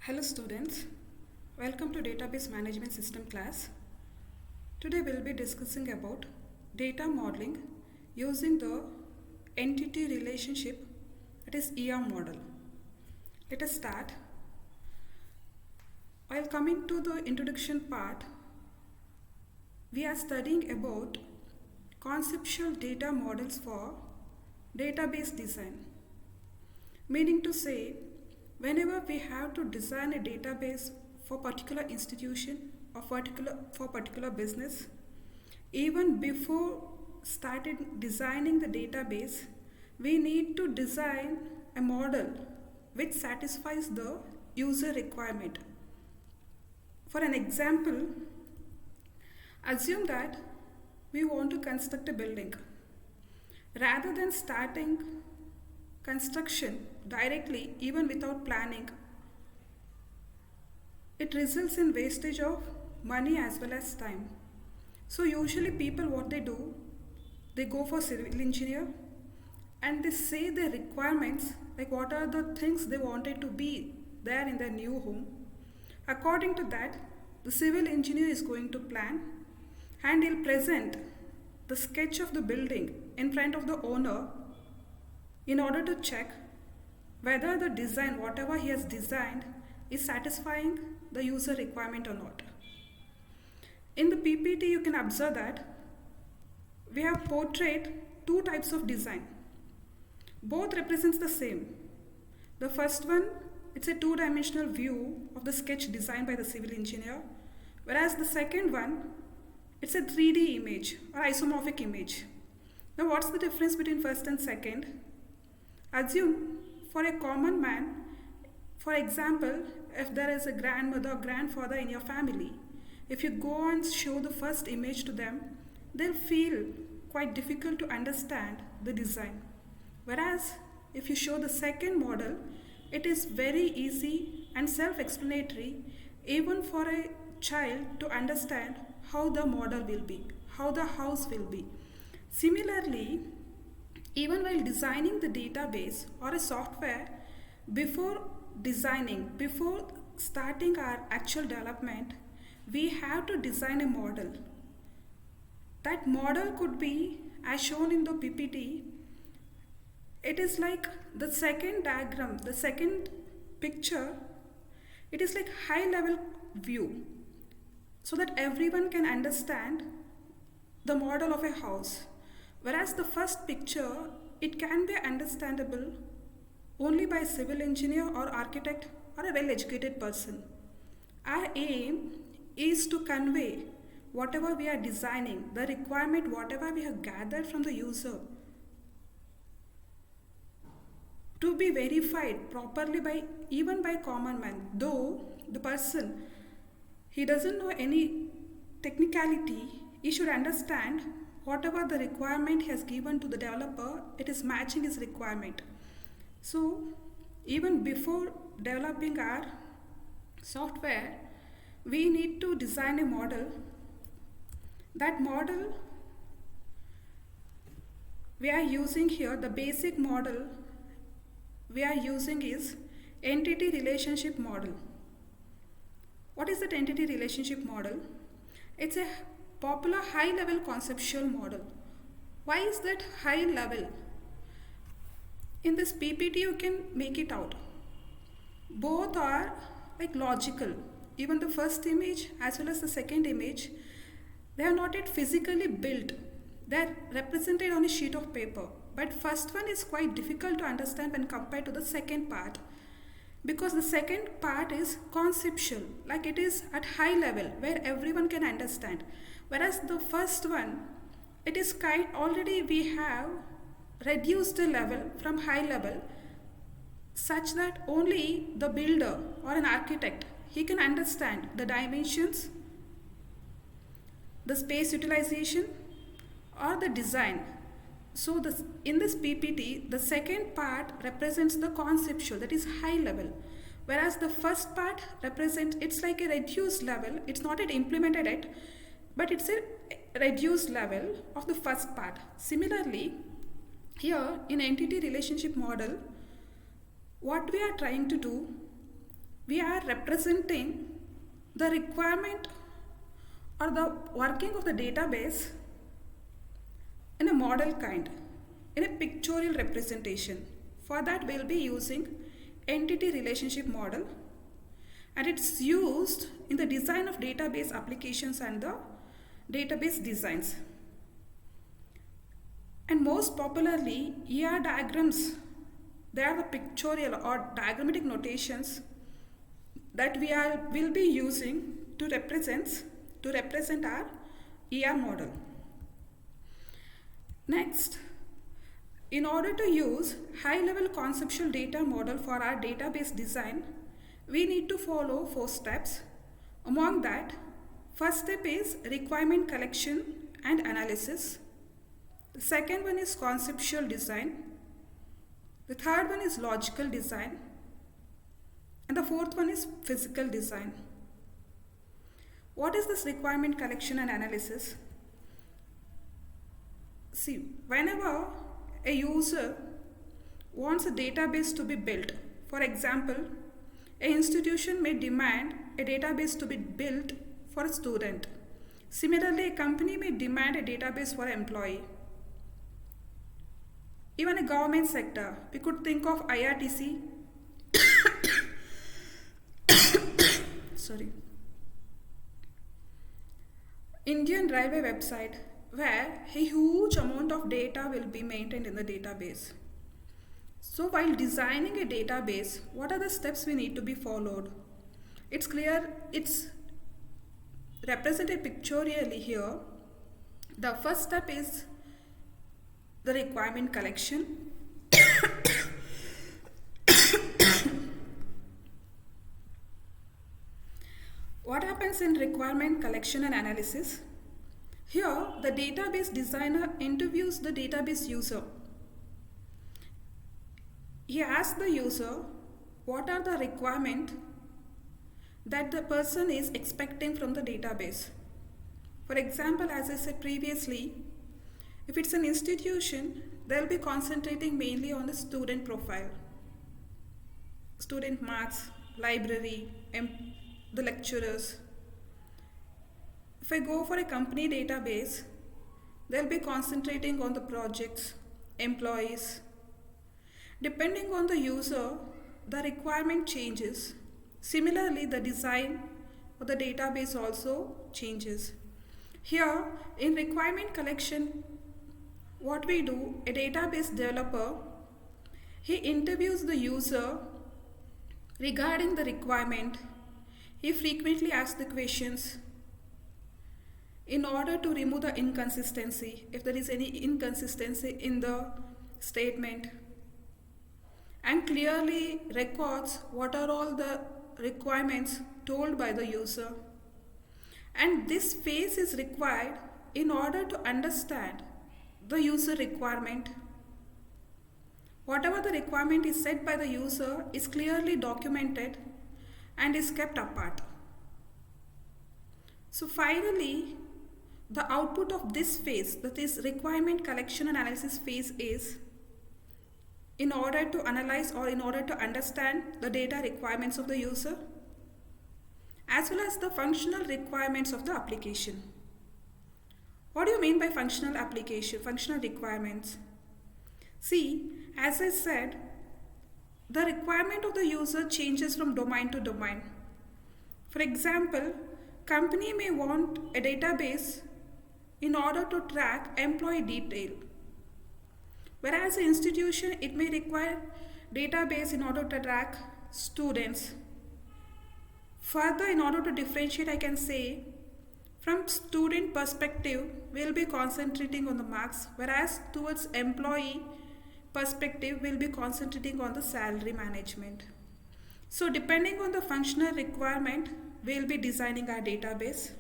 Hello students, welcome to Database Management System class. Today we'll be discussing about data modeling using the entity relationship, that is ER model. Let us start. While coming to the introduction part, we are studying about conceptual data models for database design. Meaning to say, whenever we have to design a database for particular institution or for particular business, even before started designing the database, we need to design a model which satisfies the user requirement. For an example, assume that we want to construct a building. Rather than starting construction directly, even without planning, it results in wastage of money as well as time. So usually people, what they do, they go for civil engineer and they say their requirements, like what are the things they wanted to be there in their new home. According to that, the civil engineer is going to plan and he'll present the sketch of the building in front of the owner in order to check whether the design, whatever he has designed, is satisfying the user requirement or not. In the PPT, you can observe that we have portrayed two types of design. Both represents the same. The first one, it's a two-dimensional view of the sketch designed by the civil engineer, whereas the second one, it's a 3D image or isomorphic image. Now, what's the difference between first and second? Assume for a common man, for example, if there is a grandmother or grandfather in your family, if you go and show the first image to them, they'll feel quite difficult to understand the design. Whereas if you show the second model, it is very easy and self-explanatory even for a child to understand how the model will be, how the house will be. Similarly, even while designing the database or a software, before starting our actual development, we have to design a model. That model could be, as shown in the PPT, it is like the second diagram, the second picture, it is like high level view so that everyone can understand the model of a house. Whereas the first picture, it can be understandable only by a civil engineer or architect or a well-educated person. Our aim is to convey whatever we are designing, the requirement, whatever we have gathered from the user, to be verified properly by even by common man. Though the person, he doesn't know any technicality, he should understand whatever the requirement he has given to the developer, it is matching his requirement. So even before developing our software, we need to design a model. That model we are using here, the basic model we are using is entity relationship model. What is that entity relationship model? It's a popular high-level conceptual model. Why is that high level? In this PPT, you can make it out. Both are like logical. Even the first image as well as the second image, they are not yet physically built. They are represented on a sheet of paper. But first one is quite difficult to understand when compared to the second part, because the second part is conceptual, like it is at high level where everyone can understand. Whereas the first one, it is already we have reduced the level from high level such that only the builder or an architect, he can understand the dimensions, the space utilization or the design. So in this PPT, the second part represents the conceptual, that is high level. Whereas the first part represents, it's like a reduced level, it's not yet implemented yet, but it's a reduced level of the first part. Similarly, here in entity relationship model, what we are trying to do, we are representing the requirement or the working of the database in a model kind, in a pictorial representation. For that we'll be using entity relationship model, and it's used in the design of database applications and the database designs. And most popularly, ER diagrams, they are the pictorial or diagrammatic notations that will be using to represent our ER model. Next, in order to use high-level conceptual data model for our database design, we need to follow 4 steps. Among that, first step is requirement collection and analysis. The second one is conceptual design. The third one is logical design. And the fourth one is physical design. What is this requirement collection and analysis? See, whenever a user wants a database to be built, for example, an institution may demand a database to be built for a student. Similarly, a company may demand a database for an employee. Even a government sector, we could think of IRTC, sorry, Indian Railway website, where a huge amount of data will be maintained in the database. So while designing a database, what are the steps we need to be followed? It's clear, it's represented pictorially here. The first step is the requirement collection. What happens in requirement collection and analysis? Here, the database designer interviews the database user. He asks the user what are the requirements that the person is expecting from the database. For example, as I said previously, if it's an institution, they'll be concentrating mainly on the student profile, student marks, library, the lecturers. If I go for a company database, they'll be concentrating on the projects, employees. Depending on the user, the requirement changes. Similarly, the design of the database also changes. Here, in requirement collection, what we do, a database developer, he interviews the user regarding the requirement. He frequently asks the questions in order to remove the inconsistency, if there is any inconsistency in the statement, and clearly records what are all the requirements told by the user. And this phase is required in order to understand the user requirement. Whatever the requirement is set by the user is clearly documented and is kept apart. So finally, the output of this phase, that is requirement collection and analysis phase, is in order to analyze or in order to understand the data requirements of the user as well as the functional requirements of the application. What do you mean by functional requirements? See, as I said, the requirement of the user changes from domain to domain. For example, company may want a database in order to track employee detail, whereas an institution, it may require database in order to track students. Further, in order to differentiate, I can say, from student perspective, we'll be concentrating on the marks, whereas towards employee perspective, we'll be concentrating on the salary management. So depending on the functional requirement, we'll be designing our database.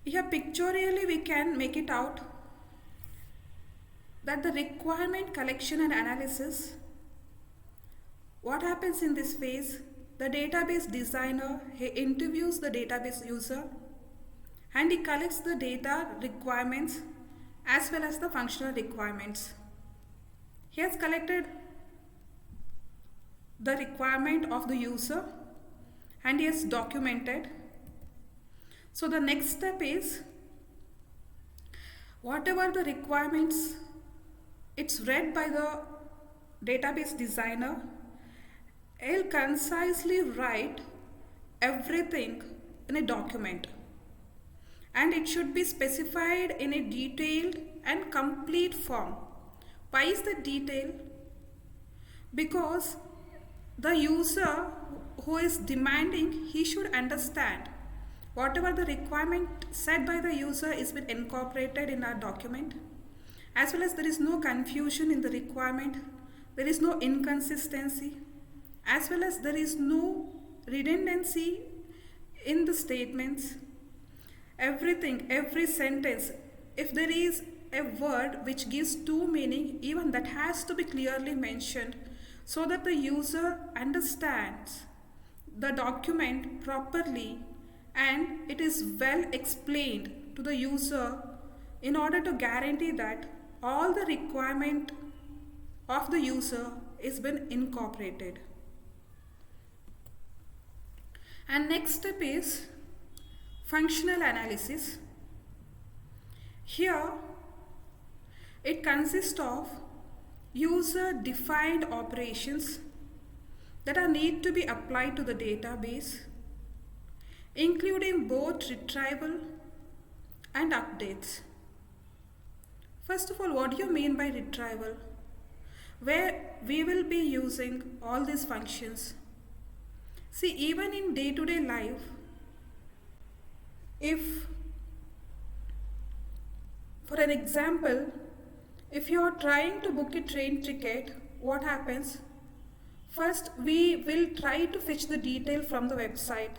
Here pictorially we can make it out that the requirement collection and analysis, what happens in this phase, the database designer, he interviews the database user and he collects the data requirements as well as the functional requirements. He has collected the requirement of the user and he has documented. So the next step is, whatever the requirements, it's read by the database designer. He'll concisely write everything in a document, and it should be specified in a detailed and complete form. Why is that detail? Because the user who is demanding, he should understand whatever the requirement set by the user is been incorporated in our document, as well as there is no confusion in the requirement, there is no inconsistency, as well as there is no redundancy in the statements. Everything, every sentence, if there is a word which gives two meaning, even that has to be clearly mentioned so that the user understands the document properly and it is well explained to the user in order to guarantee that all the requirement of the user is been incorporated. And next step is functional analysis. Here it consists of user defined operations that are need to be applied to the database, including both retrieval and updates. First of all, what do you mean by retrieval? Where we will be using all these functions. See, even in day-to-day life, if, for an example, if you are trying to book a train ticket, what happens? First, we will try to fetch the detail from the website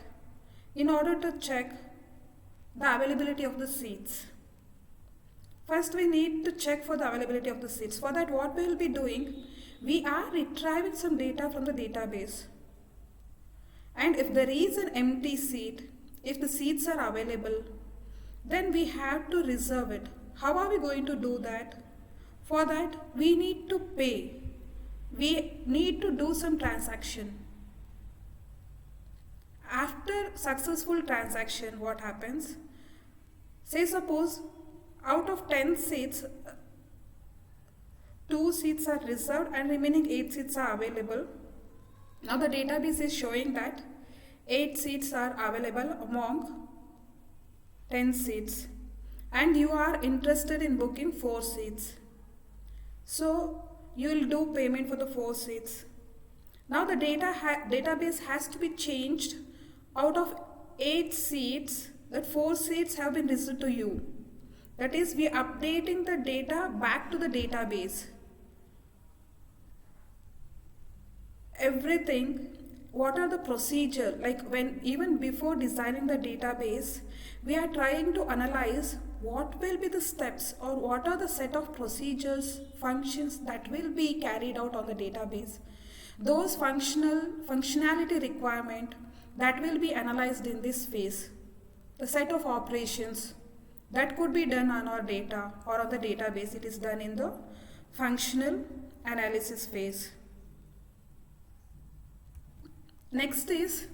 in order to check the availability of the seats. First, we need to check for the availability of the seats. For that, what we will be doing? We are retrieving some data from the database. And if there is an empty seat, if the seats are available, then we have to reserve it. How are we going to do that? For that, we need to pay. We need to do some transaction. After successful transaction, what happens? Say suppose out of 10 seats, 2 seats are reserved and remaining 8 seats are available. Now the database is showing that 8 seats are available among 10 seats and you are interested in booking 4 seats. So you will do payment for the 4 seats. Now the database has to be changed. Out of 8 seats, that 4 seats have been reserved to you. That is, we are updating the data back to the database. Everything, what are the procedure, like when even before designing the database, we are trying to analyze what will be the steps or what are the set of procedures, functions that will be carried out on the database. Those functionality requirement that will be analyzed in this phase. The set of operations that could be done on our data or on the database, it is done in the functional analysis phase. Next is,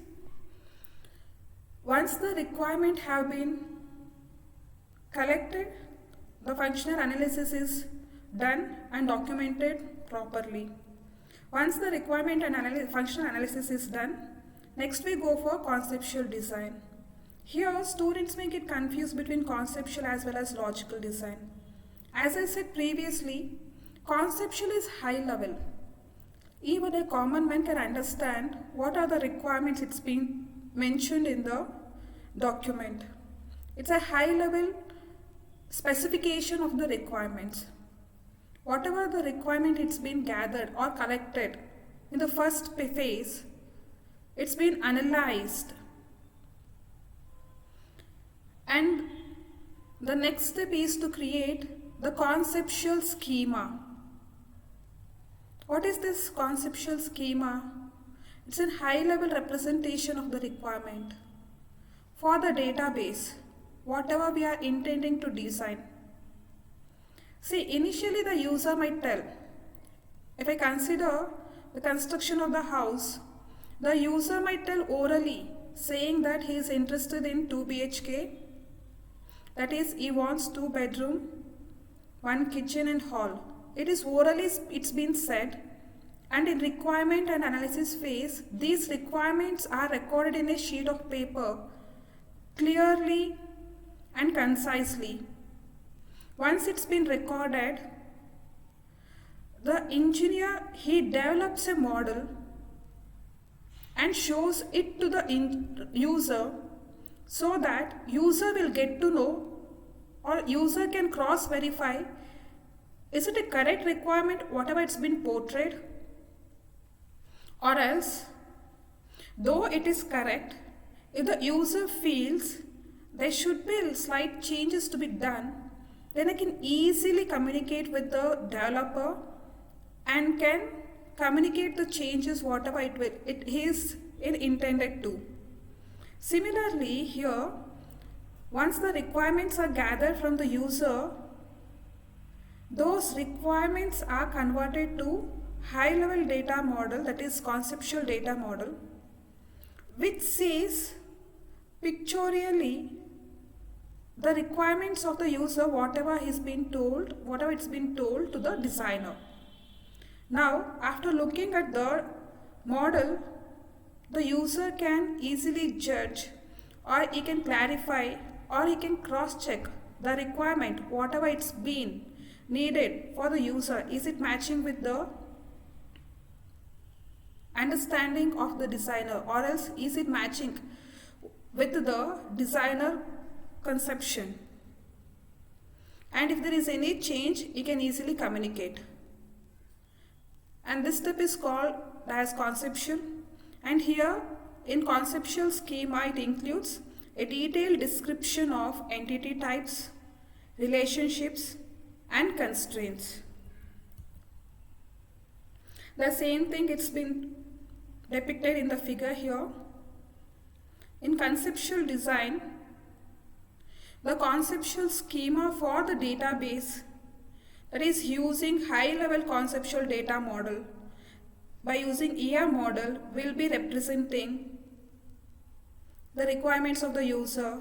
once the requirement have been collected, the functional analysis is done and documented properly. Once the requirement and functional analysis is done, next we go for conceptual design. Here students may get confused between conceptual as well as logical design. As I said previously, conceptual is high level. Even a common man can understand what are the requirements it's being mentioned in the document. It's a high level specification of the requirements. Whatever the requirement it's been gathered or collected in the first phase, it's been analyzed. And the next step is to create the conceptual schema. What is this conceptual schema? It's a high-level representation of the requirement for the database, whatever we are intending to design. See, initially the user might tell, if I consider the construction of the house, the user might tell orally saying that he is interested in 2 BHK, that is he wants 2 bedroom, 1 kitchen and hall. It is orally it's been said, and in requirement and analysis phase these requirements are recorded in a sheet of paper clearly and concisely. Once it's been recorded, the engineer he develops a model and shows it to the user so that user will get to know, or user can cross verify, is it a correct requirement whatever it's been portrayed, or else though it is correct, if the user feels there should be slight changes to be done, then I can easily communicate with the developer and can communicate the changes whatever it is intended to. Similarly here, once the requirements are gathered from the user, those requirements are converted to high level data model, that is conceptual data model, which says pictorially the requirements of the user whatever it's been told to the designer. Now after looking at the model, the user can easily judge, or he can clarify, or he can cross check the requirement whatever it's been needed for the user, is it matching with the understanding of the designer, or else is it matching with the designer conception. And if there is any change, you can easily communicate. And this step is called as conceptual. And here in conceptual schema it includes a detailed description of entity types, relationships and constraints. The same thing it's been depicted in the figure here. In conceptual design, the conceptual schema for the database, that is using high level conceptual data model, by using ER model will be representing the requirements of the user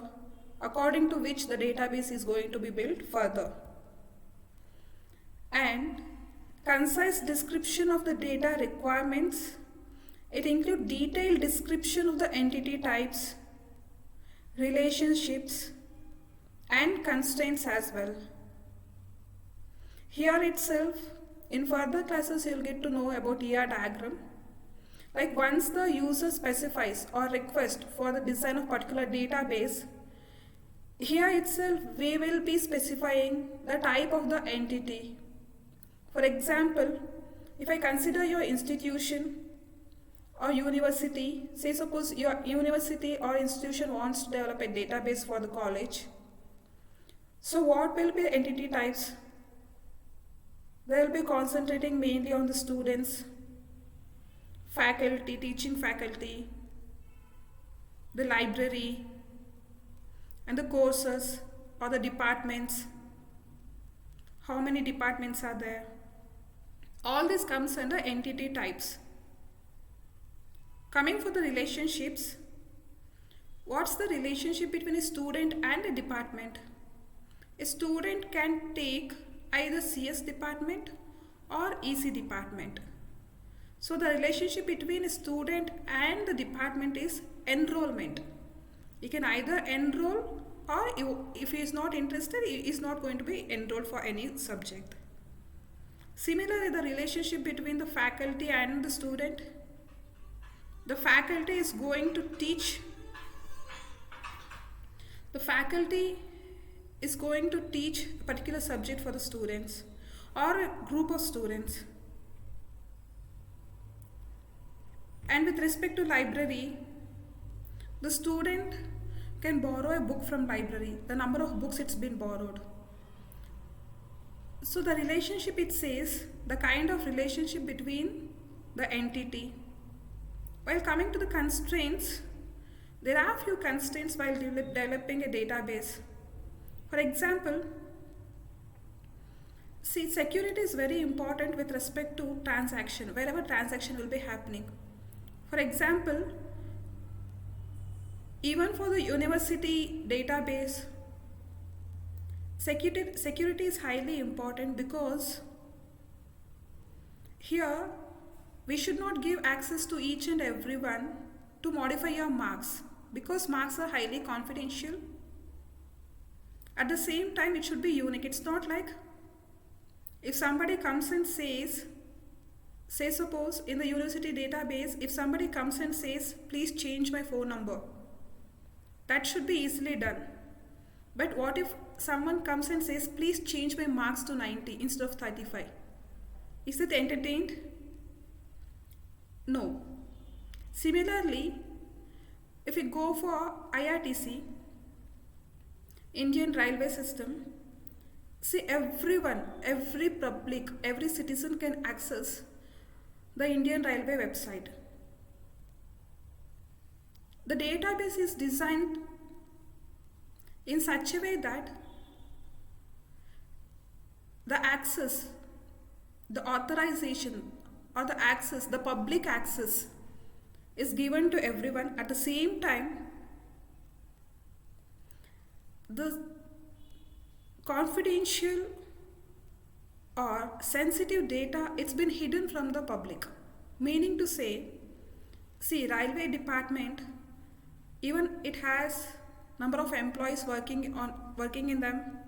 according to which the database is going to be built further. And concise description of the data requirements, it includes detailed description of the entity types, relationships and constraints as well. Here itself, in further classes you will get to know about ER diagram. Like once the user specifies or requests for the design of particular database, here itself we will be specifying the type of the entity. For example, if I consider your institution or university, say suppose your university or institution wants to develop a database for the college. So what will be the entity types? They will be concentrating mainly on the students, faculty, teaching faculty, the library and the courses or the departments. How many departments are there? All this comes under entity types. Coming for the relationships, what's the relationship between a student and a department? A student can take either CS department or EC department. So the relationship between a student and the department is enrollment. He can either enroll, or if he is not interested, he is not going to be enrolled for any subject. Similarly, the relationship between the faculty and the student. The faculty is going to teach. The faculty is going to teach a particular subject for the students or a group of students. And with respect to library, the student can borrow a book from library, the number of books it's been borrowed. So the relationship, it says the kind of relationship between the entity. While coming to the constraints, there are a few constraints while developing a database. For example, See, security is very important with respect to transaction, wherever transaction will be happening. For example, even for the university database, security is highly important because here we should not give access to each and everyone to modify your marks because marks are highly confidential. At the same time, it should be unique. It's not like if somebody comes and says, say suppose in the university database, if somebody comes and says, please change my phone number, that should be easily done. But what if someone comes and says, please change my marks to 90 instead of 35? Is it entertained? No. Similarly, if we go for IRTC, Indian Railway System, see, everyone, every public, every citizen can access the Indian Railway website. The database is designed in such a way that the access, the authorization or the access, the public access is given to everyone. At the same time, the confidential or sensitive data, it's been hidden from the public. Meaning to say, see, railway department, even it has number of employees working in them.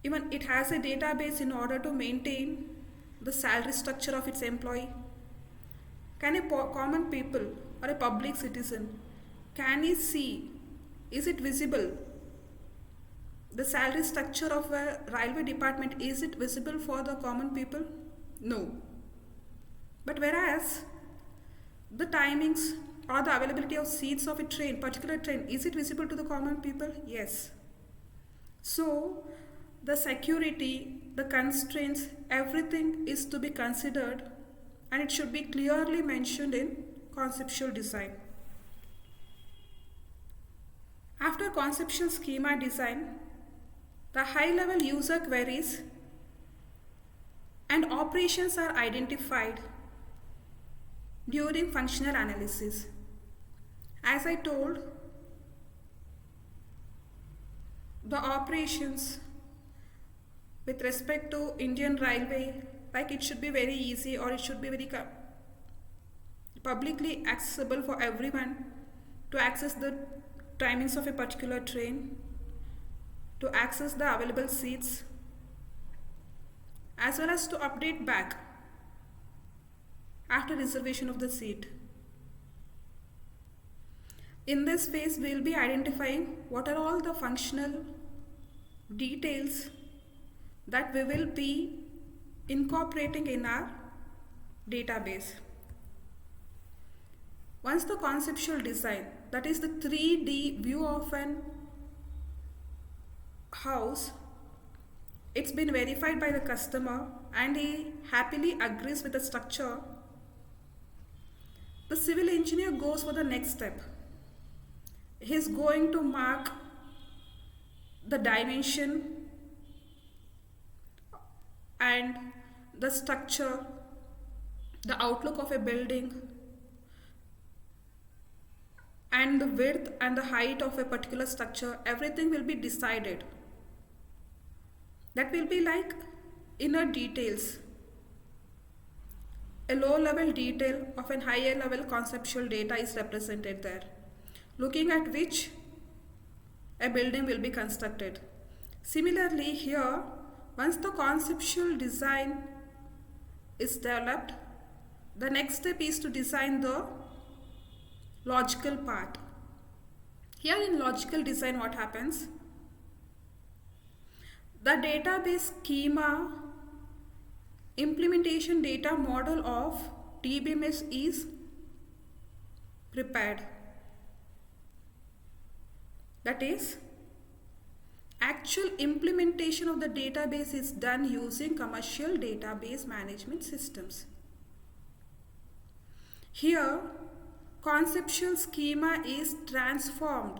Even it has a database in order to maintain the salary structure of its employee. Can a common people or a public citizen, can he see, is it visible? The salary structure of a railway department, is it visible for the common people? No. But whereas the timings or the availability of seats of a train, particular train, is it visible to the common people? Yes. So the security, the constraints, everything is to be considered, and it should be clearly mentioned in conceptual design. After conceptual schema design, the high-level user queries and operations are identified during functional analysis. As I told, the operations with respect to Indian Railway, like it should be very easy or it should be very publicly accessible for everyone to access the timings of a particular train, to access the available seats, as well as to update back after reservation of the seat. In this phase, we will be identifying what are all the functional details that we will be incorporating in our database. Once the conceptual design, that is the 3D view of an house, it's been verified by the customer and he happily agrees with the structure, the civil engineer goes for the next step. He is going to mark the dimension and the structure, the outlook of a building, and the width and the height of a particular structure. Everything will be decided. That will be like inner details. A low-level detail of an higher-level conceptual data is represented there, looking at which a building will be constructed. Similarly here, once the conceptual design is developed, the next step is to design the logical part. Here in logical design, what happens? The database schema implementation data model of DBMS is prepared. That is, actual implementation of the database is done using commercial database management systems. Here, conceptual schema is transformed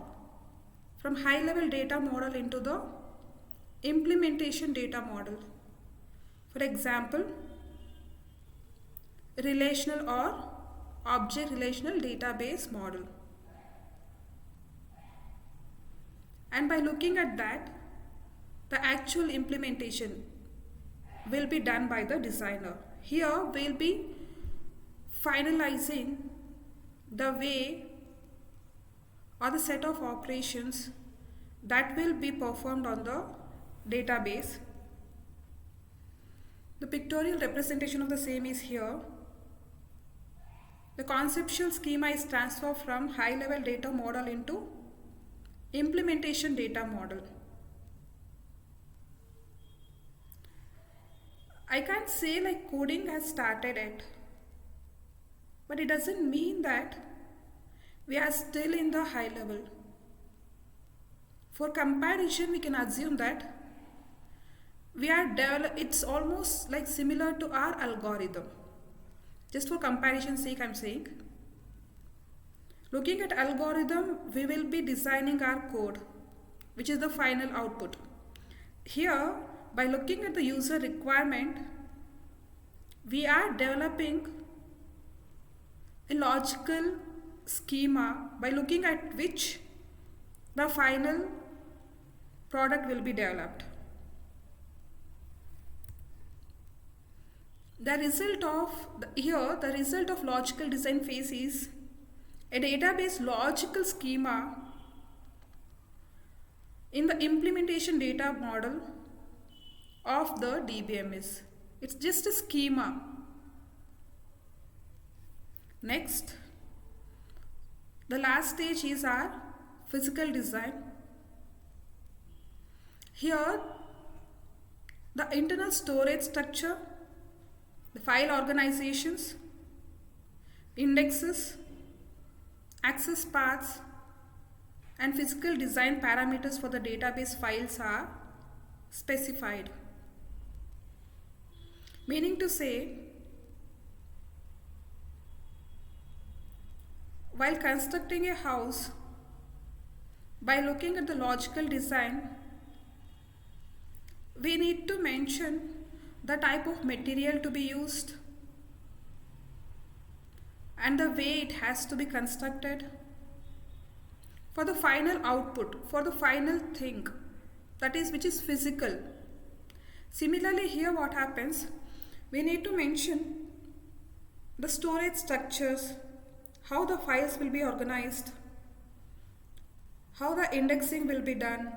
from high-level data model into the implementation data model. For example, relational or object relational database model. And by looking at that, the actual implementation will be done by the designer. Here we'll be finalizing the way or the set of operations that will be performed on the database. The pictorial representation of the same is here. The conceptual schema is transferred from high-level data model into implementation data model. I can't say like coding has started yet, but it doesn't mean that we are still in the high level. For comparison, we can assume that it's almost like similar to our algorithm. Just for comparison's sake, I'm saying. Looking at algorithm, we will be designing our code, which is the final output. Here, by looking at the user requirement, we are developing a logical schema by looking at which the final product will be developed. The result of logical design phase is a database logical schema in the implementation data model of the DBMS. It's just a schema. Next, the last stage is our physical design. Here, the internal storage structure, the file organizations, indexes, access paths, and physical design parameters for the database files are specified. Meaning to say, while constructing a house, by looking at the logical design, we need to mention the type of material to be used and the way it has to be constructed for the final output, for the final thing, that is, which is physical. Similarly, here what happens, we need to mention the storage structures, how the files will be organized, how the indexing will be done,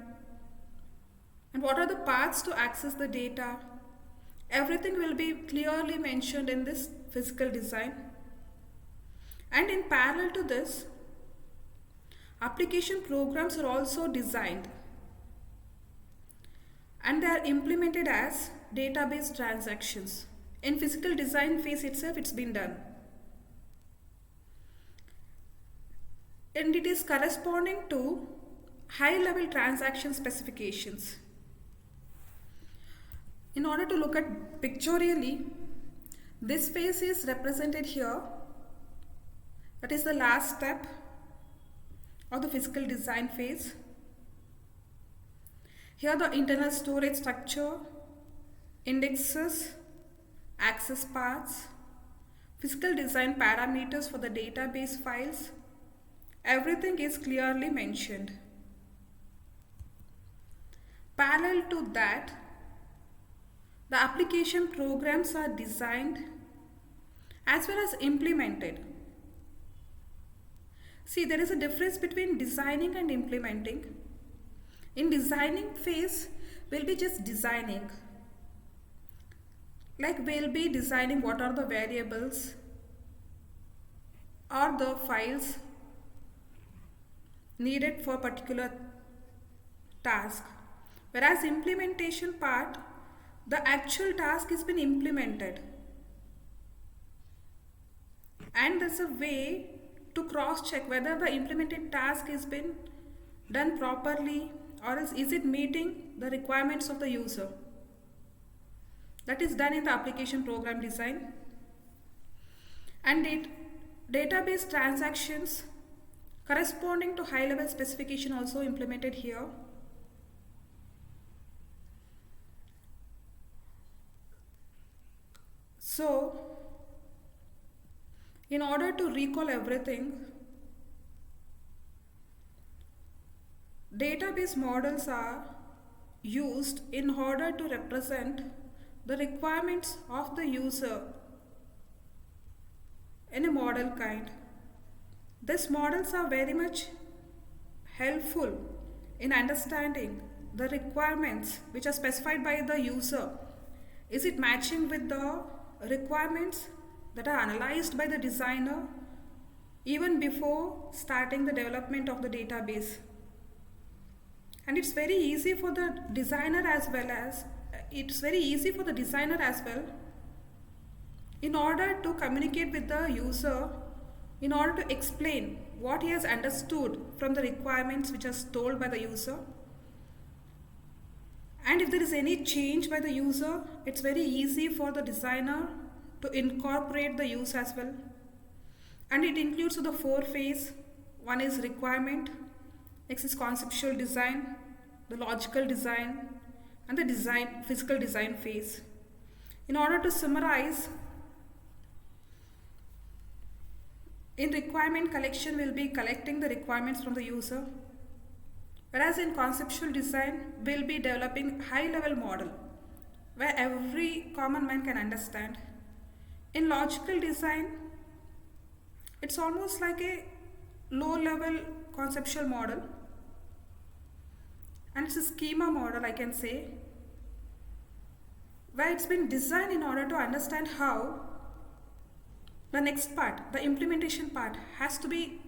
and what are the paths to access the data. Everything will be clearly mentioned in this physical design. And in parallel to this, application programs are also designed and they are implemented as database transactions. In physical design phase itself, it's been done. And it is corresponding to high-level transaction specifications. In order to look at pictorially, this phase is represented here. That is the last step of the physical design phase. Here the internal storage structure, indexes, access paths, physical design parameters for the database files, everything is clearly mentioned. Parallel to that, the application programs are designed as well as implemented. See, there is a difference between designing and implementing. In designing phase, we'll be just designing. Like we'll be designing what are the variables or the files needed for a particular task. Whereas implementation part, the actual task has been implemented. And there's a way to cross-check whether the implemented task has been done properly or is it meeting the requirements of the user. That is done in the application program design. And database transactions corresponding to high-level specification also implemented here. So, in order to recall everything, database models are used in order to represent the requirements of the user in a model kind. These models are very much helpful in understanding the requirements which are specified by the user. Is it matching with the requirements that are analyzed by the designer even before starting the development of the database? And it's very easy for the designer as well in order to communicate with the user, in order to explain what he has understood from the requirements which are told by the user. And if there is any change by the user, it's very easy for the designer to incorporate the use as well. And it includes the 4 phases. One is requirement, next is conceptual design, the logical design, and the physical design phase. In order to summarize, in requirement collection, we'll be collecting the requirements from the user. Whereas in conceptual design, we'll be developing high-level model where every common man can understand. In logical design, it's almost like a low-level conceptual model, and it's a schema model, I can say, where it's been designed in order to understand how the next part, the implementation part, has to be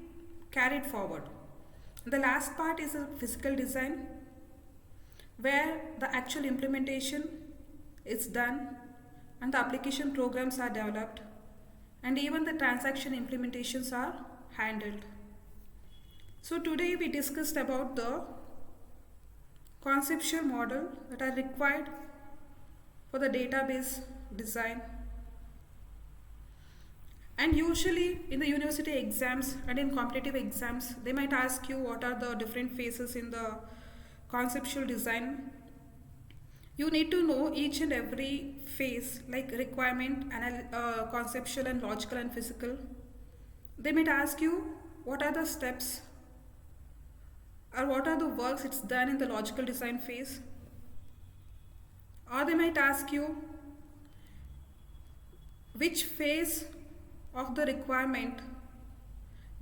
carried forward. The last part is a physical design, where the actual implementation is done and the application programs are developed, and even the transaction implementations are handled. So today we discussed about the conceptual model that are required for the database design. And usually in the university exams and in competitive exams, they might ask you what are the different phases in the conceptual design. You need to know each and every phase, like requirement, conceptual and logical and physical. They might ask you what are the steps or what are the works it's done in the logical design phase. Or they might ask you which phase of the requirement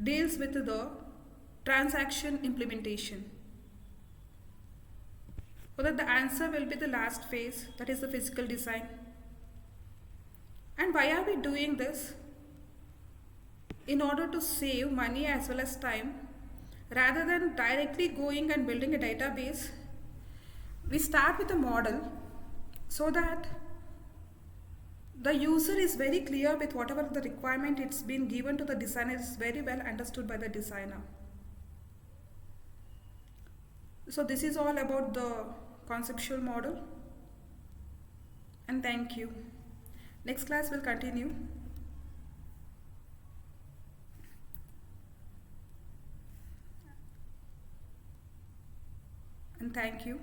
deals with the transaction implementation. So that the answer will be the last phase, that is the physical design. And why are we doing this? In order to save money as well as time, rather than directly going and building a database, we start with a model so that the user is very clear with whatever the requirement it's been given to the designer is very well understood by the designer. So this is all about the conceptual model, and thank you. Next class will continue. And thank you.